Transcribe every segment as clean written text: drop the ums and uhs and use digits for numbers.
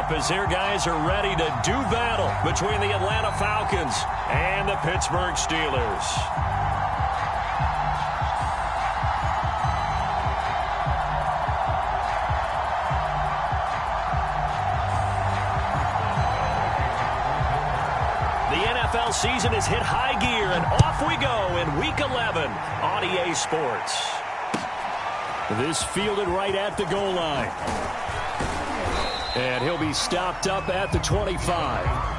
up as their guys are ready to do battle between the Atlanta Falcons and the Pittsburgh Steelers. Season has hit high gear, and off we go in Week 11 on EA Sports. This fielded right at the goal line. And he'll be stopped up at the 25.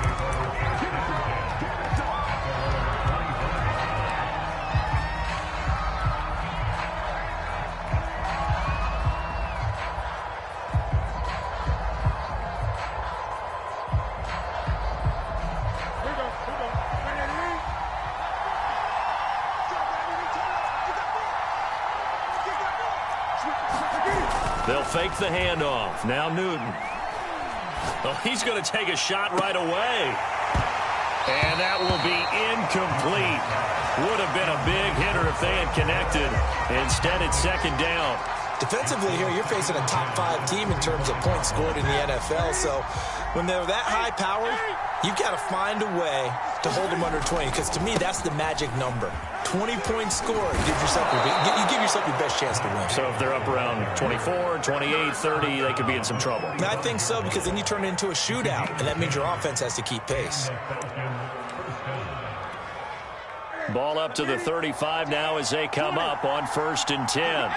They'll fake the handoff. Now Newton. Oh, he's going to take a shot right away. And that will be incomplete. Would have been a big hitter if they had connected. Instead, it's second down. Defensively here, you're facing a top-5 team in terms of points scored in the NFL. So when they're that high-powered, you've got to find a way to hold them under 20. Because to me, that's the magic number. 20 points scored. You give yourself your best chance to win. So if they're up around 24, 28, 30, they could be in some trouble. I think so, because then you turn it into a shootout, and that means your offense has to keep pace. Ball up to the 35 now as they come up on 1st and 10.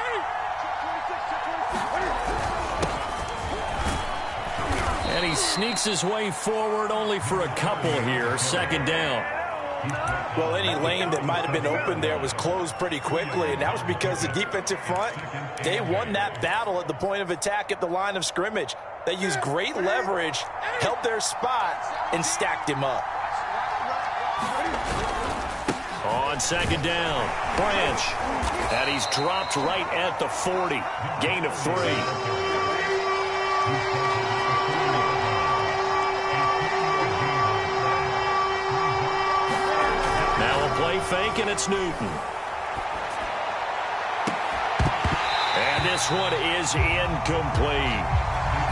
And he sneaks his way forward only for a couple here. Second down. Well, any lane that might have been open there was closed pretty quickly, and that was because the defensive front, they won that battle at the point of attack at the line of scrimmage. They used great leverage, held their spot, and stacked him up. On second down, Branch. And he's dropped right at the 40. Gain of 3. Play fake, and it's Newton. And this one is incomplete.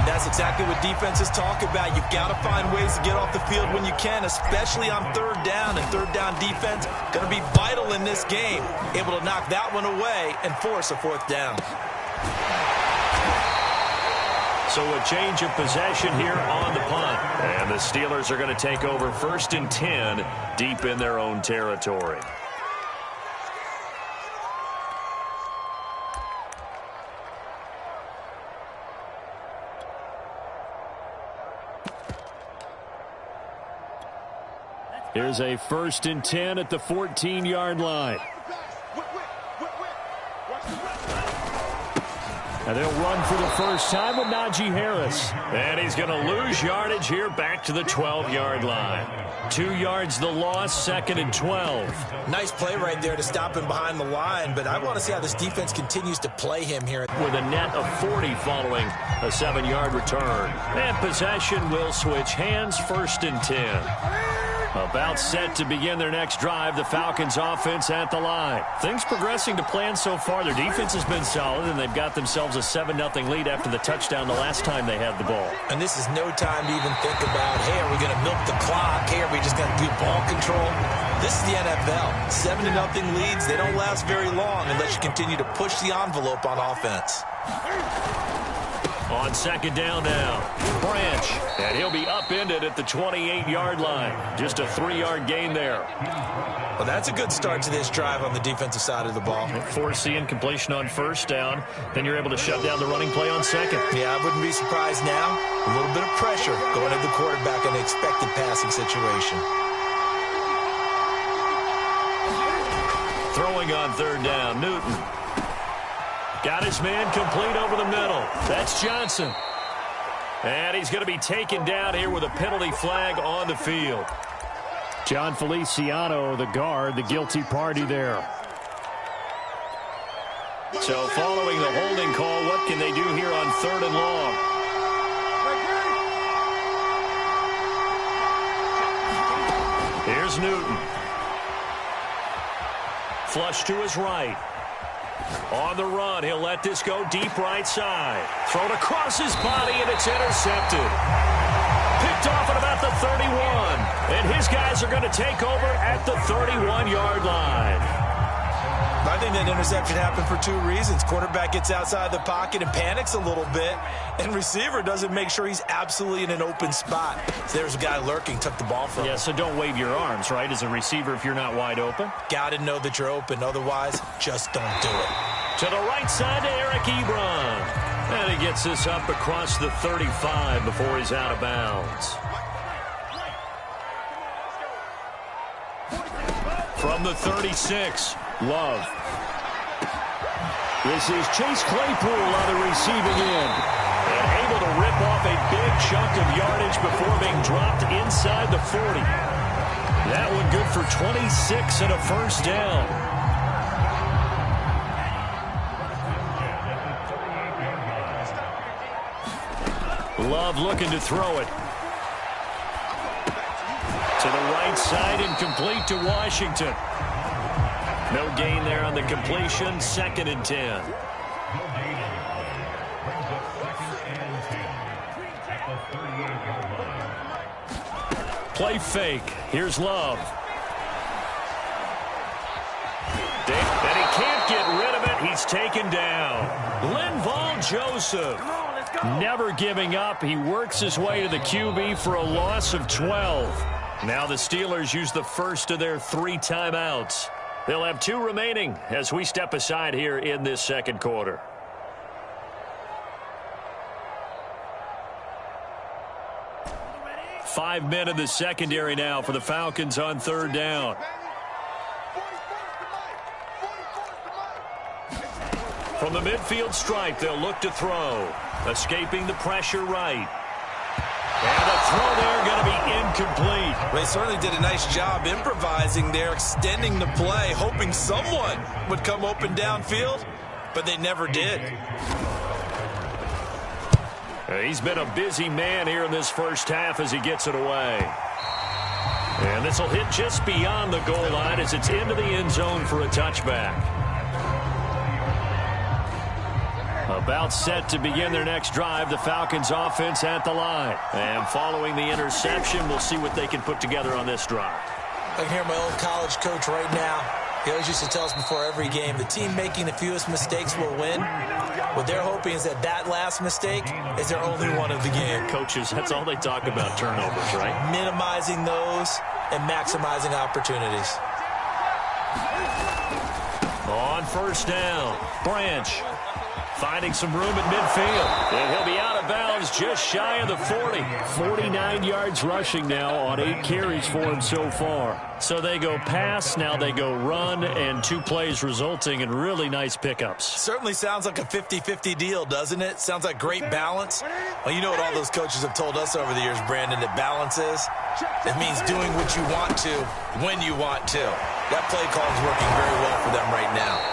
That's exactly what defenses talk about. You've got to find ways to get off the field when you can, especially on 3rd down. And 3rd down defense going to be vital in this game. Able to knock that one away and force a 4th down. So a change of possession here on the punt. And the Steelers are going to take over 1st and 10 deep in their own territory. Here's a 1st and 10 at the 14-yard line. And they'll run for the first time with Najee Harris. And he's going to lose yardage here back to the 12-yard line. 2 yards the loss, 2nd and 12. Nice play right there to stop him behind the line, but I want to see how this defense continues to play him here. With a net of 40 following a 7-yard return. And possession will switch hands, 1st and 10. About set to begin their next drive, the Falcons offense at the line. Things progressing to plan so far. Their defense has been solid, and they've got themselves a 7-0 lead after the touchdown the last time they had the ball. And this is no time to even think about, hey, are we going to milk the clock? Hey, are we just going to do ball control? This is the NFL. 7-0 leads, they don't last very long unless you continue to push the envelope on offense. On second down now, Branch, and he'll be upended at the 28-yard line. Just a 3-yard gain there. Well, that's a good start to this drive on the defensive side of the ball. Force the incompletion on 1st down, then you're able to shut down the running play on 2nd. Yeah, I wouldn't be surprised now. A little bit of pressure going at the quarterback in an expected passing situation. Throwing on 3rd down, Newton. Got his man complete over the middle. That's Johnson. And he's going to be taken down here with a penalty flag on the field. John Feliciano, the guard, the guilty party there. So following the holding call, what can they do here on 3rd and long? Here's Newton. Flush to his right. On the run, he'll let this go deep right side. Thrown across his body, and it's intercepted. Picked off at about the 31. And his guys are going to take over at the 31-yard line. I think that interception happened for two reasons. Quarterback gets outside the pocket and panics a little bit, and receiver doesn't make sure he's absolutely in an open spot. So there's a guy lurking, took the ball from him. Yeah, so don't wave your arms, right, as a receiver if you're not wide open. Got to know that you're open. Otherwise, just don't do it. To the right side to Eric Ebron. And he gets this up across the 35 before he's out of bounds. From the 36, Love. This is Chase Claypool on the receiving end. And able to rip off a big chunk of yardage before being dropped inside the 40. That one good for 26 and a first down. Love looking to throw it. To the right side and complete to Washington. No gain there on the completion. 2nd and 10. Play fake. Here's Love. And he can't get rid of it. He's taken down. Linval Joseph. Never giving up. He works his way to the QB for a loss of 12. Now the Steelers use the first of their 3 timeouts. They'll have 2 remaining as we step aside here in this second quarter. Five men in the secondary now for the Falcons on 3rd down. From the midfield stripe, they'll look to throw. Escaping the pressure right. And the throw there going to be incomplete. Well, they certainly did a nice job improvising there, extending the play, hoping someone would come open downfield, but they never did. He's been a busy man here in this first half as he gets it away. And this will hit just beyond the goal line as it's into the end zone for a touchback. About set to begin their next drive, the Falcons offense at the line. And following the interception, we'll see what they can put together on this drive. I can hear my old college coach right now. He always used to tell us before every game, the team making the fewest mistakes will win. What they're hoping is that that last mistake is their only one of the game. Coaches, that's all they talk about, turnovers, right? Minimizing those and maximizing opportunities. On 1st down, Branch. Finding some room at midfield. And he'll be out of bounds just shy of the 40. 49 yards rushing now on 8 carries for him so far. So they go pass, now they go run, and 2 plays resulting in really nice pickups. Certainly sounds like a 50-50 deal, doesn't it? Sounds like great balance. Well, you know what all those coaches have told us over the years, Brandon, that balance is? It means doing what you want to when you want to. That play call is working very well for them right now.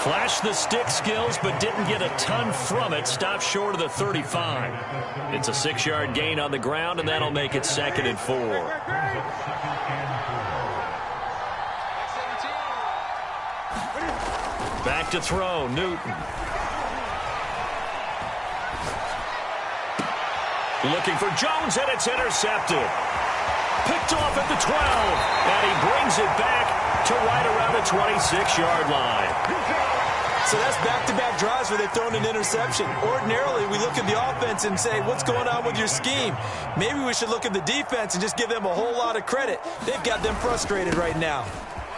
Flashed the stick skills, but didn't get a ton from it. Stopped short of the 35. It's a 6-yard gain on the ground, and that'll make it 2nd and 4. Back to throw, Newton. Looking for Jones, and it's intercepted. Picked off at the 12, and he brings it back to right around the 26-yard line. So that's back-to-back drives where they've thrown an interception. Ordinarily, we look at the offense and say, what's going on with your scheme? Maybe we should look at the defense and just give them a whole lot of credit. They've got them frustrated right now.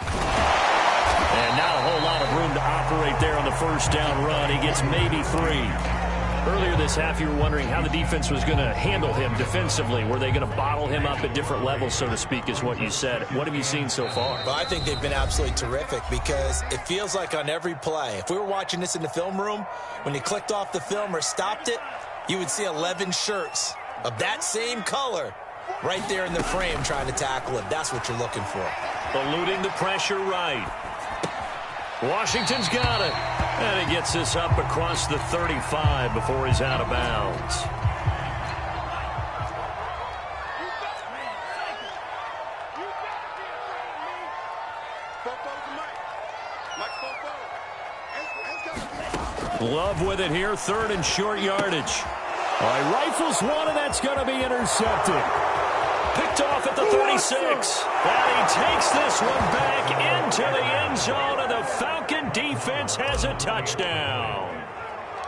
And not a whole lot of room to operate there on the 1st down run. He gets maybe 3. Earlier this half, you were wondering how the defense was going to handle him defensively. Were they going to bottle him up at different levels, so to speak, is what you said. What have you seen so far? Well, I think they've been absolutely terrific because it feels like on every play, if we were watching this in the film room, when you clicked off the film or stopped it, you would see 11 shirts of that same color right there in the frame trying to tackle him. That's what you're looking for. Eluding the pressure right. Washington's got it. And he gets this up across the 35 before he's out of bounds. Love with it here, 3rd and short yardage. All right, rifles one, and that's going to be intercepted. Picked off at the 36. And he takes this one back into the end zone, and the Falcon defense has a touchdown.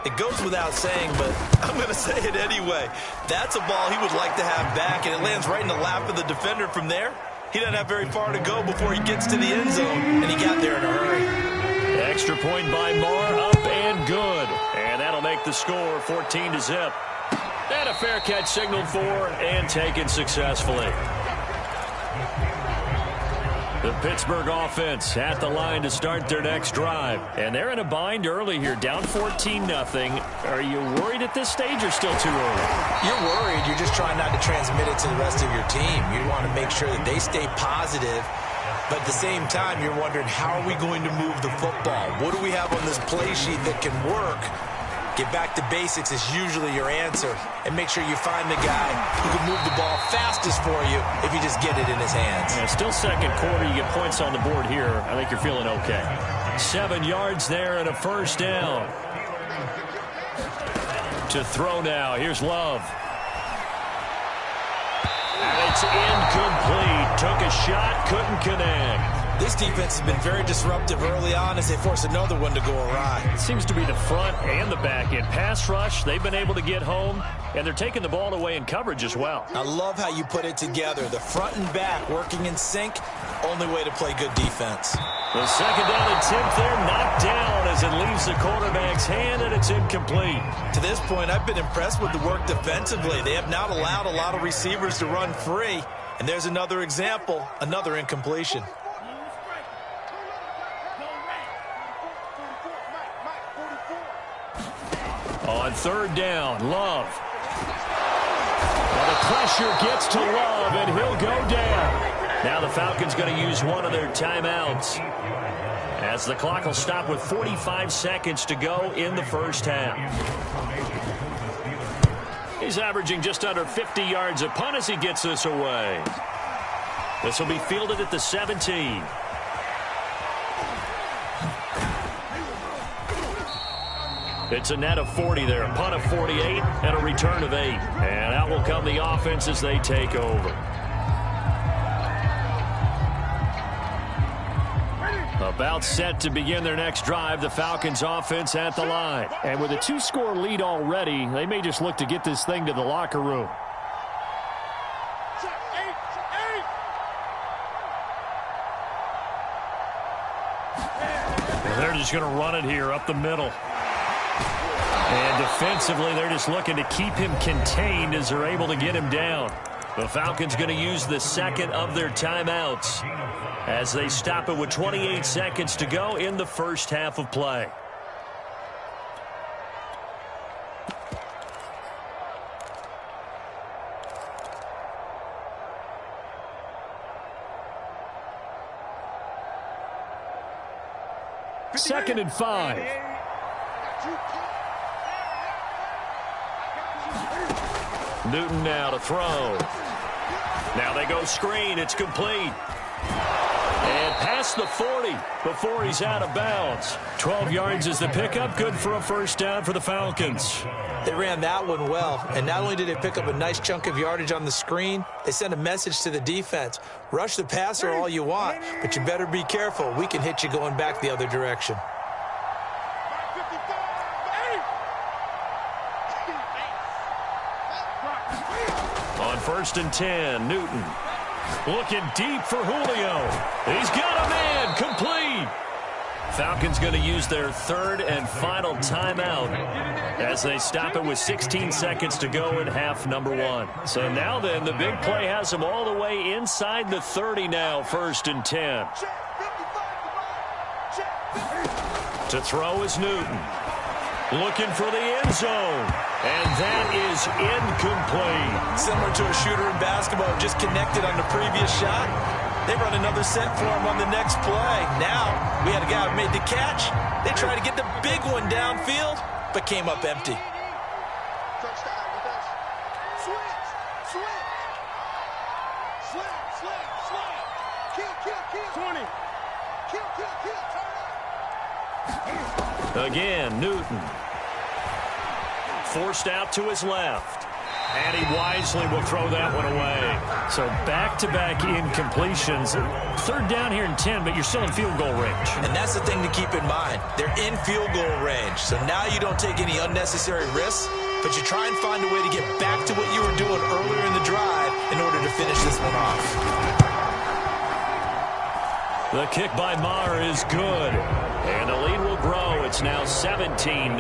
It goes without saying, but I'm going to say it anyway. That's a ball he would like to have back, and it lands right in the lap of the defender from there. He doesn't have very far to go before he gets to the end zone, and he got there in a hurry. Extra point by Marr, up and good. And that'll make the score 14-0. And a fair catch signaled for and taken successfully. The Pittsburgh offense at the line to start their next drive. And they're in a bind early here, down 14-0. Are you worried at this stage or still too early? You're worried. You're just trying not to transmit it to the rest of your team. You want to make sure that they stay positive. But at the same time, you're wondering, how are we going to move the football? What do we have on this play sheet that can work? Get back to basics is usually your answer. And make sure you find the guy who can move the ball fastest for you if you just get it in his hands. Yeah, still second quarter. You get points on the board here. I think you're feeling okay. 7 yards there and a first down. To throw now. Here's Love. And it's incomplete. Took a shot, couldn't connect. This defense has been very disruptive early on as they force another one to go awry. It seems to be the front and the back end. Pass rush, they've been able to get home, and they're taking the ball away in coverage as well. I love how you put it together. The front and back working in sync, only way to play good defense. The second down attempt there knocked down as it leaves the quarterback's hand, and it's incomplete. To this point, I've been impressed with the work defensively. They have not allowed a lot of receivers to run free. And there's another example, another incompletion. On third down, Love. Well, the pressure gets to Love, and he'll go down. Now the Falcons going to use one of their timeouts, as the clock will stop with 45 seconds to go in the first half. He's averaging just under 50 yards a punt as he gets this away. This will be fielded at the 17. It's a net of 40 there, a punt of 48, and a return of 8. And out will come the offense as they take over. About set to begin their next drive, the Falcons offense at the line. And with a 2-score lead already, they may just look to get this thing to the locker room. Well, they're just going to run it here up the middle. And defensively, they're just looking to keep him contained as they're able to get him down. The Falcons going to use the second of their timeouts as they stop it with 28 seconds to go in the first half of play. Second and 5. Newton now to throw. Now they go screen. It's complete. And past the 40 before he's out of bounds. 12 yards is the pickup. Good for a first down for the Falcons. They ran that one well. And not only did they pick up a nice chunk of yardage on the screen, they sent a message to the defense. Rush the passer all you want, but you better be careful. We can hit you going back the other direction. On 1st and 10, Newton looking deep for Julio. He's got a man, complete. Falcons going to use their third and final timeout as they stop it with 16 seconds to go in half number 1. So now then, the big play has them all the way inside the 30 now, 1st and 10. To throw is Newton. Looking for the end zone. And that is incomplete. Similar to a shooter in basketball, just connected on the previous shot. They run another set for him on the next play. Now, we had a guy who made the catch. They tried to get the big one downfield, but came up empty. Switch. Again, Newton. forced out to his left. And he wisely will throw that one away. So back-to-back incompletions. Third down here in 10, but you're still in field goal range. And that's the thing to keep in mind. They're in field goal range. So now you don't take any unnecessary risks, but you try and find a way to get back to what you were doing earlier in the drive in order to finish this one off. The kick by Maher is good. And the lead will grow. It's now 17-0.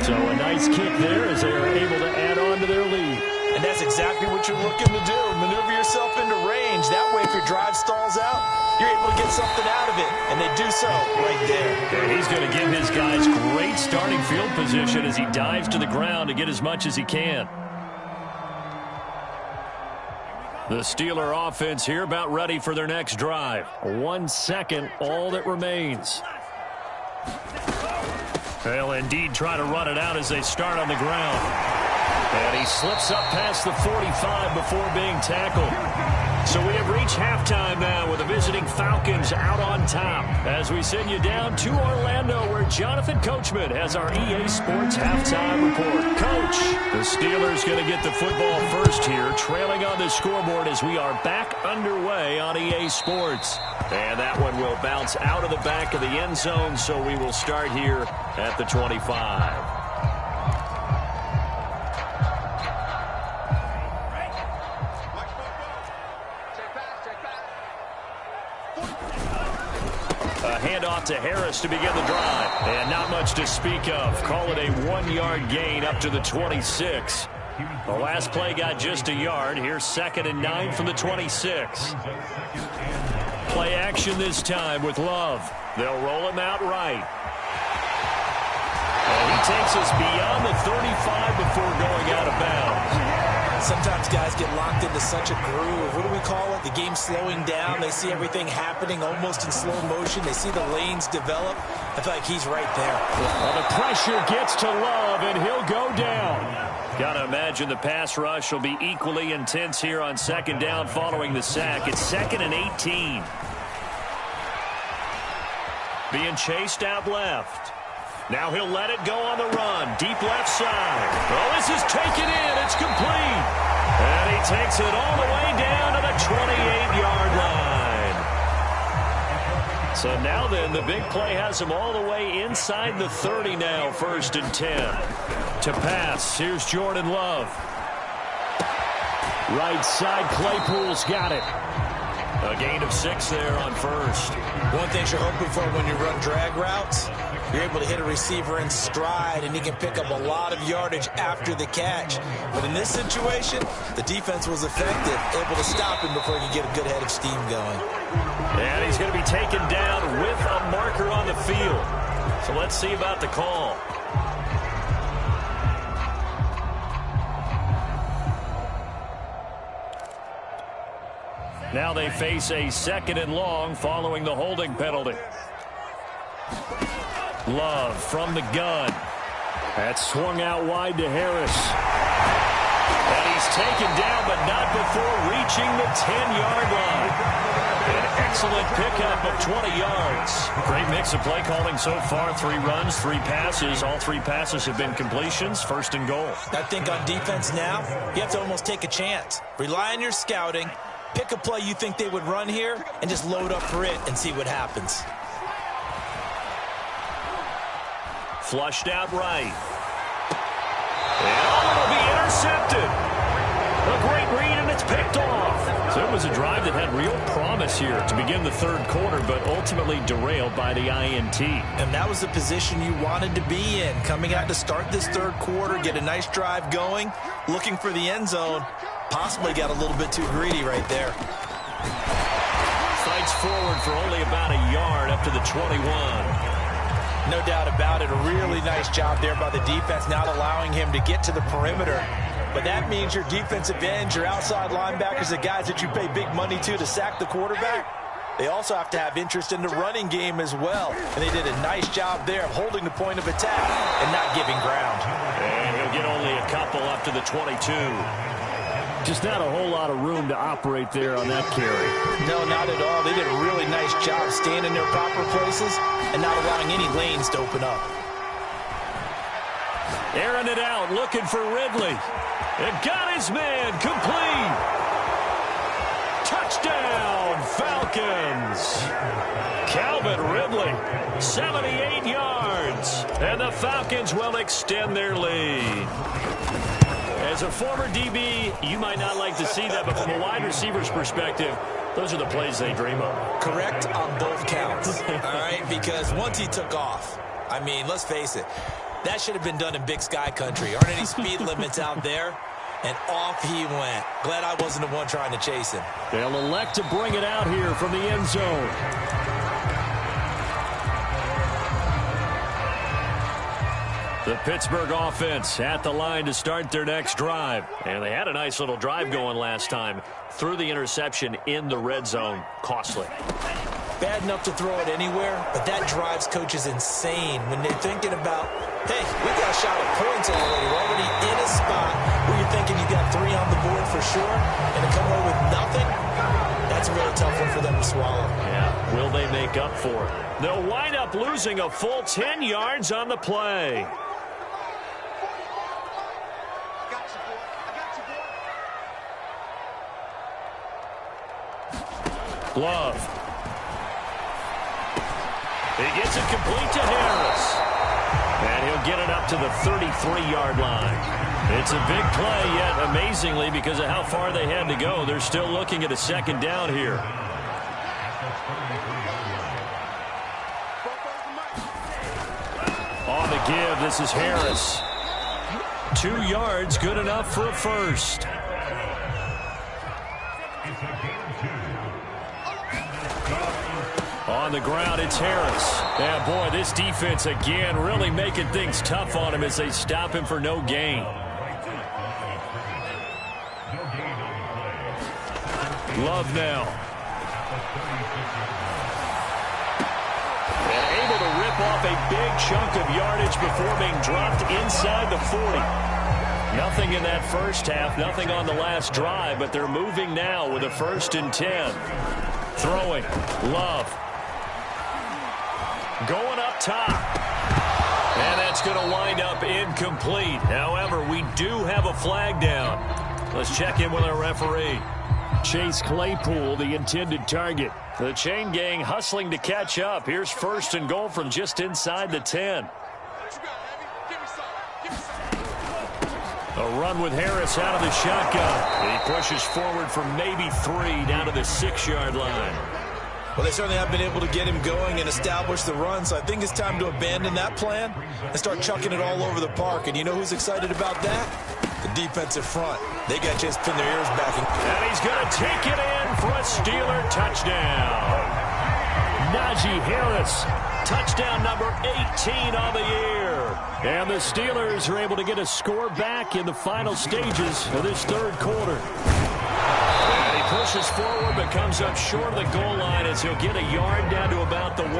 So a nice kick there as they are able to add on to their lead. And that's exactly what you're looking to do. Maneuver yourself into range. That way, if your drive stalls out, you're able to get something out of it. And they do so right there. And he's going to give his guys great starting field position as he dives to the ground to get as much as he can. The Steeler offense here about ready for their next drive. 1 second, all that remains. They'll indeed try to run it out as they start on the ground. And he slips up past the 45 before being tackled. So we have reached halftime now with the visiting Falcons out on top. As we send you down to Orlando where Jonathan Coachman has our EA Sports halftime report. Coach, the Steelers going to get the football first here, trailing on the scoreboard as we are back underway on EA Sports. And that one will bounce out of the back of the end zone, so we will start here at the 25. Handoff to Harris to begin the drive. And not much to speak of. Call it a 1-yard gain up to the 26. The last play got just a yard. Here's 2nd and 9 from the 26. Play action this time with Love. They'll roll him out right. And he takes us beyond the 35 before going out of bounds. Sometimes guys get locked into such a groove. What do we call it? The game slowing down. They see everything happening almost in slow motion. They see the lanes develop. I feel like he's right there. Well, the pressure gets to Love, and he'll go down. Got to imagine the pass rush will be equally intense here on 2nd down following the sack. It's 2nd and 18. Being chased out left. Now he'll let it go on the run. Deep left side. Oh, this is taken in. It's complete. And he takes it all the way down to the 28-yard line. So now then, the big play has him all the way inside the 30 now, 1st and 10. To pass, here's Jordan Love. Right side, Claypool's got it. A gain of 6 there on 1st. One thing you're hoping for when you run drag routes, you're able to hit a receiver in stride, and he can pick up a lot of yardage after the catch. But in this situation, the defense was effective, able to stop him before he could get a good head of steam going. And he's going to be taken down with a marker on the field. So let's see about the call. Now they face a 2nd and long following the holding penalty. Love from the gun. That's swung out wide to Harris. And he's taken down, but not before reaching the 10-yard line. An excellent pickup of 20 yards. Great mix of play calling so far. 3 runs, 3 passes. All 3 passes have been completions. 1st and goal. I think on defense now, you have to almost take a chance. Rely on your scouting. Pick a play you think they would run here and just load up for it and see what happens. Flushed out right. And it'll be intercepted. A great read, and it's picked off. So it was a drive that had real promise here to begin the 3rd quarter, but ultimately derailed by the INT. And that was the position you wanted to be in. Coming out to start this 3rd quarter, get a nice drive going, looking for the end zone. Possibly got a little bit too greedy right there. Fights forward for only about a yard up to the 21. No doubt about it. A really nice job there by the defense, not allowing him to get to the perimeter. But that means your defensive ends, your outside linebackers, the guys that you pay big money to sack the quarterback, they also have to have interest in the running game as well. And they did a nice job there of holding the point of attack and not giving ground. And he'll get only a couple up to the 22. Just not a whole lot of room to operate there on that carry. No, not at all. They did a really nice job staying in their proper places and not allowing any lanes to open up. Airing it out, looking for Ridley. And got his man, complete. Touchdown, Falcons. Calvin Ridley, 78 yards. And the Falcons will extend their lead. As a former DB, you might not like to see that, but from a wide receiver's perspective, those are the plays they dream of. Correct on both counts, all right? Because once he took off, I mean, let's face it, that should have been done in Big Sky country. Aren't any speed limits out there? And off he went. Glad I wasn't the one trying to chase him. They'll elect to bring it out here from the end zone. The Pittsburgh offense at the line to start their next drive. And they had a nice little drive going last time. Threw the interception in the red zone. Costly. Bad enough to throw it anywhere, but that drives coaches insane when they're thinking about, hey, we got a shot at points already. We're already in a spot where you're thinking you got 3 on the board for sure, and to come away with nothing, that's a really tough one for them to swallow. Yeah, will they make up for it? They'll wind up losing a full 10 yards on the play. Love. He gets it complete to Harris. And he'll get it up to the 33-yard line. It's a big play, yet amazingly, because of how far they had to go, they're still looking at a second down here. On the give, this is Harris. 2 yards, good enough for a first. On the ground, it's Harris. Yeah, boy, this defense again really making things tough on him as they stop him for no gain. Love now. And able to rip off a big chunk of yardage before being dropped inside the 40. Nothing in that first half, nothing on the last drive, but they're moving now with a 1st and 10. Throwing. Love. Going up top. And that's going to wind up incomplete. However, we do have a flag down. Let's check in with our referee. Chase Claypool, the intended target. The chain gang hustling to catch up. Here's 1st and goal from just inside the 10. A run with Harris out of the shotgun. He pushes forward for maybe 3 down to the 6-yard line. Well, they certainly have been able to get him going and establish the run, so I think it's time to abandon that plan and start chucking it all over the park. And you know who's excited about that? The defensive front. They got just pin their ears back. And he's going to take it in for a Steeler touchdown. Najee Harris, touchdown number 18 on the year. And the Steelers are able to get a score back in the final stages of this 3rd quarter. And he pushes forward but comes up short of the goal line as he'll get a yard down to about the 1.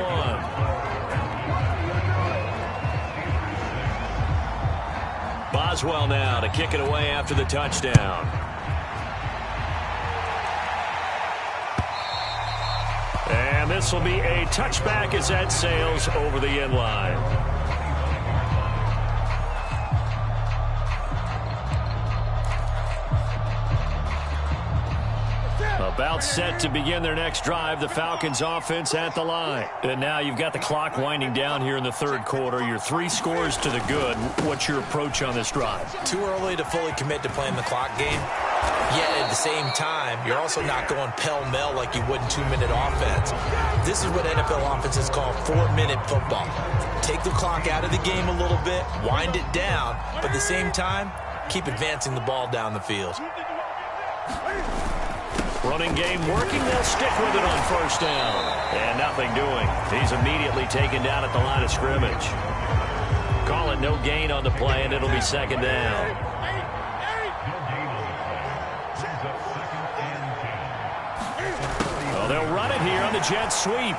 Boswell now to kick it away after the touchdown. And this will be a touchback as that sails over the end line. About set to begin their next drive, the Falcons offense at the line. And now you've got the clock winding down here in the 3rd quarter. You're 3 scores to the good. What's your approach on this drive? Too early to fully commit to playing the clock game. Yet at the same time, you're also not going pell-mell like you would in 2-minute offense. This is what NFL offenses call 4-minute football. Take the clock out of the game a little bit, wind it down, but at the same time, keep advancing the ball down the field. Running game working. They'll stick with it on 1st down. And nothing doing. He's immediately taken down at the line of scrimmage. Call it no gain on the play, and it'll be 2nd down. Well, they'll run it here on the jet sweep.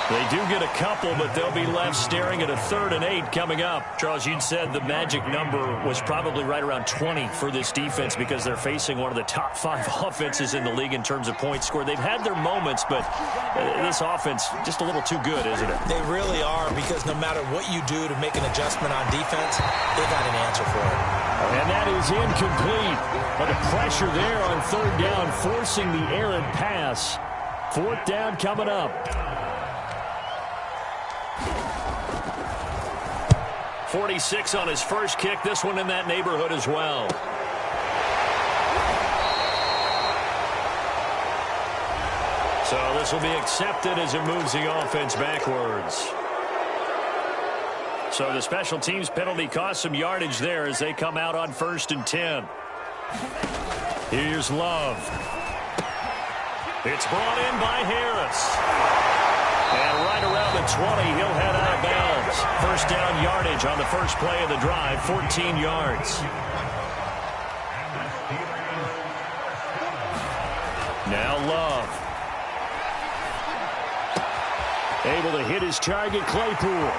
They do get a couple, but they'll be left staring at a 3rd and 8 coming up. Charles, you'd said the magic number was probably right around 20 for this defense because they're facing one of the top 5 offenses in the league in terms of points scored. They've had their moments, but this offense just a little too good, isn't it? They really are, because no matter what you do to make an adjustment on defense, they got an answer for it. And that is incomplete. But the pressure there on 3rd down, forcing the errant pass. 4th down coming up. 46 on his first kick. This one in that neighborhood as well. So this will be accepted as it moves the offense backwards. So the special teams penalty cost some yardage there as they come out on 1st and 10. Here's Love. It's brought in by Harris. And right around the 20, he'll head out of bounds. 1st down yardage on the first play of the drive, 14 yards. Now Love. Able to hit his target, Claypool.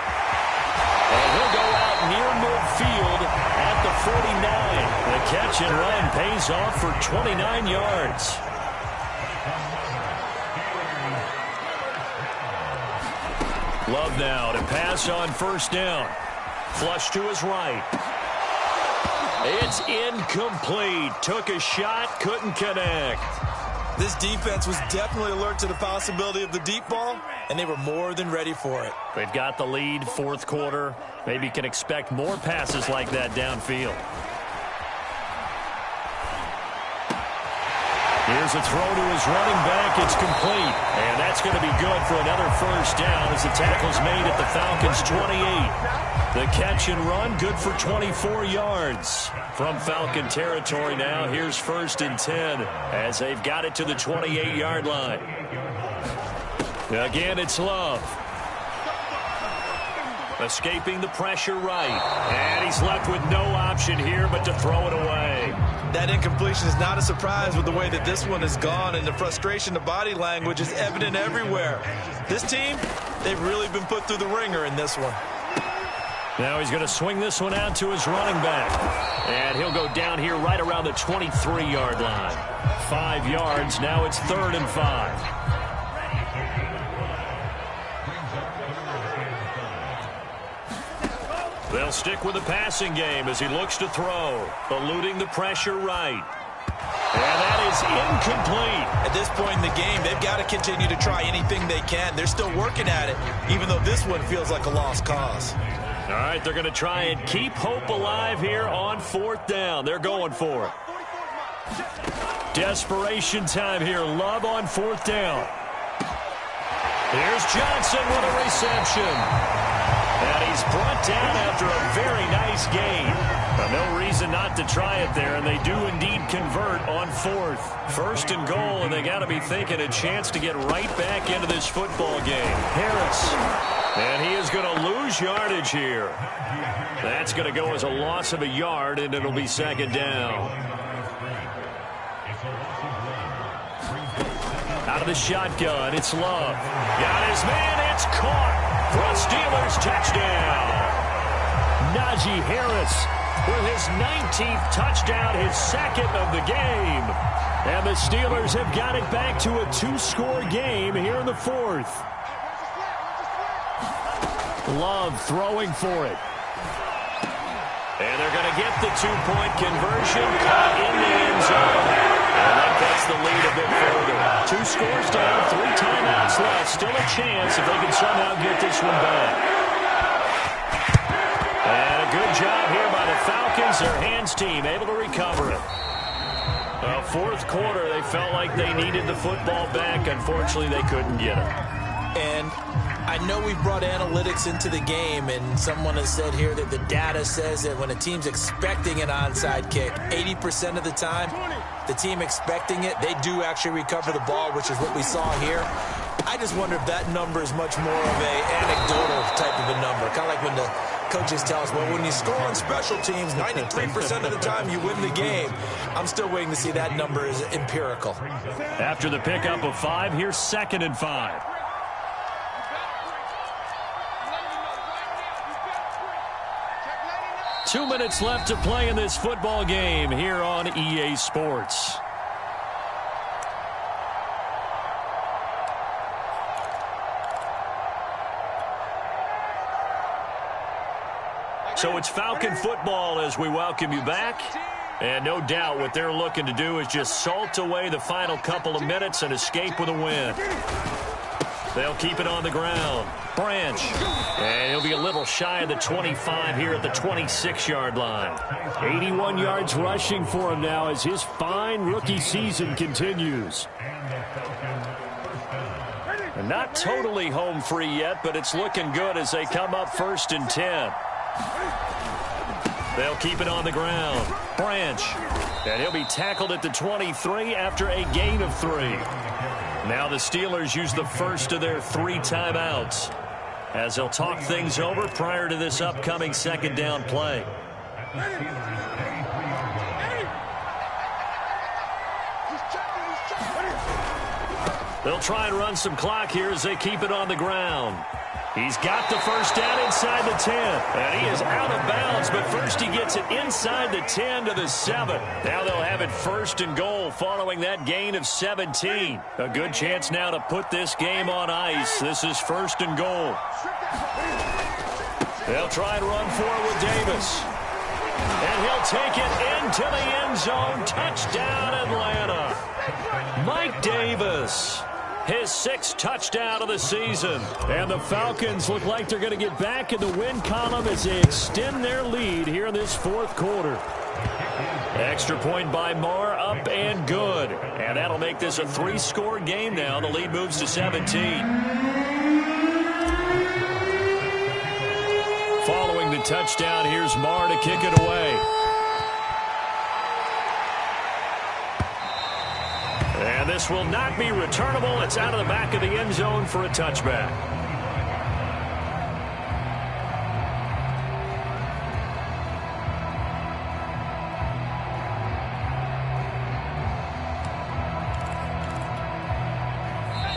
And he'll go out near midfield at the 49. The catch and run pays off for 29 yards. Love now to pass on 1st down. Flush to his right. It's incomplete. Took a shot, couldn't connect. This defense was definitely alert to the possibility of the deep ball, and they were more than ready for it. They've got the lead, 4th quarter. Maybe can expect more passes like that downfield. Here's a throw to his running back. It's complete. And that's going to be good for another 1st down as the tackle's made at the Falcons' 28. The catch and run, good for 24 yards. From Falcon territory now, here's 1st and 10 as they've got it to the 28-yard line. Again, it's Love. Escaping the pressure right. And he's left with no option here but to throw it away. That incompletion is not a surprise with the way that this one has gone, and the frustration, the body language is evident everywhere. This team, they've really been put through the ringer in this one. Now he's going to swing this one out to his running back. And he'll go down here right around the 23-yard line. 5 yards. Now it's 3rd and 5. They'll stick with the passing game as he looks to throw. Eluding the pressure right. And that is incomplete. At this point in the game, they've got to continue to try anything they can. They're still working at it, even though this one feels like a lost cause. All right, they're going to try and keep hope alive here on 4th down. They're going for it. Desperation time here. Love on 4th down. Here's Johnson with a reception. And he's brought down after a very nice gain. No reason not to try it there, and they do indeed convert on 4th. 1st and goal, and they got to be thinking a chance to get right back into this football game. Harris. And he is going to lose yardage here. That's going to go as a loss of a yard, and it'll be 2nd down. Out of the shotgun, it's Love. Got his man, it's caught. For a Steelers touchdown. Najee Harris with his 19th touchdown, his 2nd of the game. And the Steelers have got it back to a 2-score game here in the 4th. Love throwing for it. And they're going to get the 2-point conversion. Caught in the end zone. And that gets the lead a bit further. 2 scores down, 3 timeouts left. Still a chance if they can somehow get this one back. And a good job here by the Falcons. Their hands team able to recover it. Well, 4th quarter, they felt like they needed the football back. Unfortunately, they couldn't get it. And I know we've brought analytics into the game, and someone has said here that the data says that when a team's expecting an onside kick, 80% of the time, the team expecting it, they do actually recover the ball, which is what we saw here. I just wonder if that number is much more of a anecdotal type of a number. Kind of like when the coaches tell us, well, when you score on special teams, 93% of the time you win the game. I'm still waiting to see that number is empirical. After the pickup of 5, here's 2nd and 5. 2 minutes left to play in this football game here on EA Sports. So it's Falcon football as we welcome you back. And no doubt what they're looking to do is just salt away the final couple of minutes and escape with a win. They'll keep it on the ground. Branch. And he'll be a little shy of the 25 here at the 26-yard line. 81 yards rushing for him now as his fine rookie season continues. And not totally home free yet, but it's looking good as they come up 1st and 10. They'll keep it on the ground. Branch. And he'll be tackled at the 23 after a gain of 3. Now the Steelers use the first of their 3 timeouts as they'll talk things over prior to this upcoming 2nd down play. They'll try and run some clock here as they keep it on the ground. He's got the first down inside the 10. And he is out of bounds, but first he gets it inside the 10 to the 7. Now they'll have it 1st and goal following that gain of 17. A good chance now to put this game on ice. This is 1st and goal. They'll try and run for it with Davis. And he'll take it into the end zone. Touchdown, Atlanta. Mike Davis. His 6th touchdown of the season. And the Falcons look like they're going to get back in the win column as they extend their lead here in this 4th quarter. Extra point by Marr, up and good. And that'll make this a 3-score game now. The lead moves to 17. Following the touchdown, here's Marr to kick it away. And this will not be returnable. It's out of the back of the end zone for a touchback.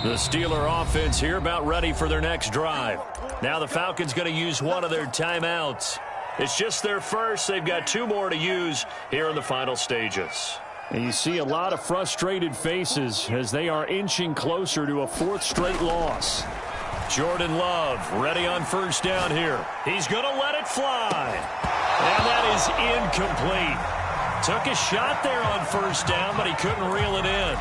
The Steeler offense here about ready for their next drive. Now the Falcons going to use one of their timeouts. It's just their first. They've got 2 more to use here in the final stages. And you see a lot of frustrated faces as they are inching closer to a 4th straight loss. Jordan Love ready on 1st down here. He's going to let it fly. And that is incomplete. Took a shot there on 1st down, but he couldn't reel it in.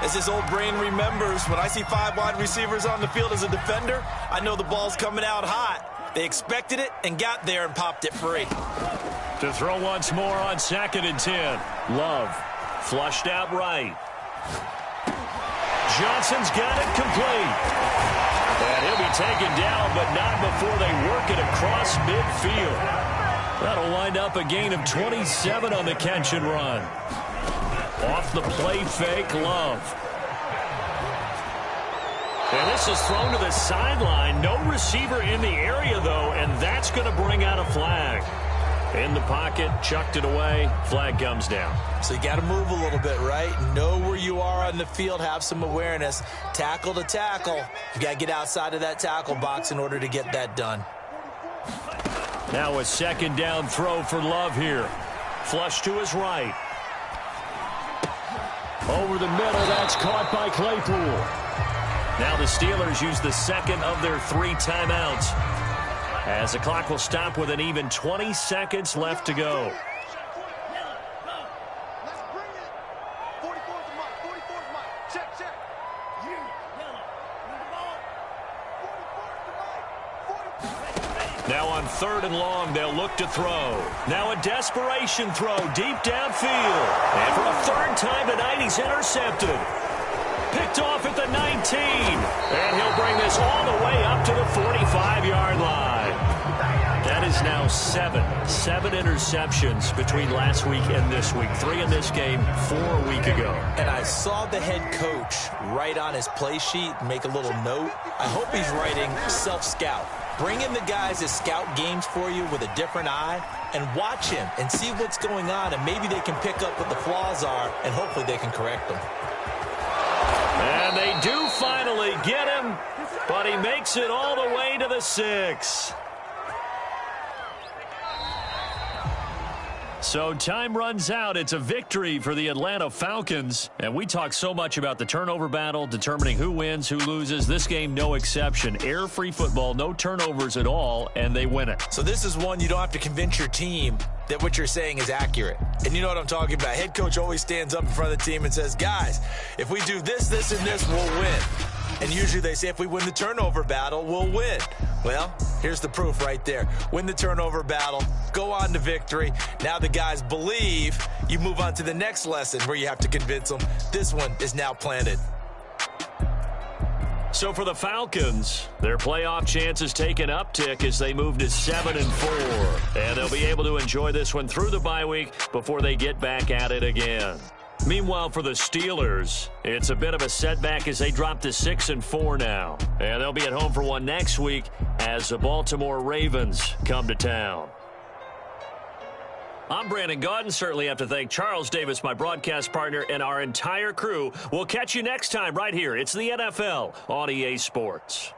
As his old brain remembers, when I see 5 wide receivers on the field as a defender, I know the ball's coming out hot. They expected it and got there and popped it free. To throw once more on 2nd and 10. Love flushed out right. Johnson's got it complete. And he'll be taken down, but not before they work it across midfield. That'll wind up a gain of 27 on the catch and run. Off the play fake, Love. And this is thrown to the sideline. No receiver in the area, though, and that's going to bring out a flag. In the pocket, chucked it away, flag comes down. So you got to move a little bit, right? Know where you are on the field, have some awareness. Tackle to tackle. You got to get outside of that tackle box in order to get that done. Now a 2nd down throw for Love here. Flush to his right. Over the middle, that's caught by Claypool. Now the Steelers use the 2nd of their 3 timeouts, as the clock will stop with an even 20 seconds left to go. Now on 3rd and long, they'll look to throw. Now a desperation throw deep downfield. And for a 3rd time tonight, he's intercepted. Picked off at the 19. And he'll bring this all the way up to the 45-yard line. That is now 7 interceptions between last week and this week. 3 in this game, 4 a week ago. And I saw the head coach write on his play sheet, make a little note. I hope he's writing self-scout. Bring in the guys that scout games for you with a different eye and watch him and see what's going on, and maybe they can pick up what the flaws are, and hopefully they can correct them. And they do finally get him, but he makes it all the way to the 6. So time runs out. It's a victory for the Atlanta Falcons. And we talk so much about the turnover battle, determining who wins, who loses. This game, no exception. Air-free football, no turnovers at all, and they win it. So this is one you don't have to convince your team that what you're saying is accurate. And you know what I'm talking about. Head coach always stands up in front of the team and says, guys, if we do this, this, and this, we'll win. And usually they say if we win the turnover battle, we'll win. Well, here's the proof right there. Win the turnover battle, go on to victory. Now the guys believe. You move on to the next lesson where you have to convince them. This one is now planted. So for the Falcons, their playoff chances take an uptick as they move to 7-4. And they'll be able to enjoy this one through the bye week before they get back at it again. Meanwhile, for the Steelers, it's a bit of a setback as they drop to 6-4 now. And they'll be at home for one next week as the Baltimore Ravens come to town. I'm Brandon Gaudin. Certainly have to thank Charles Davis, my broadcast partner, and our entire crew. We'll catch you next time right here. It's the NFL on EA Sports.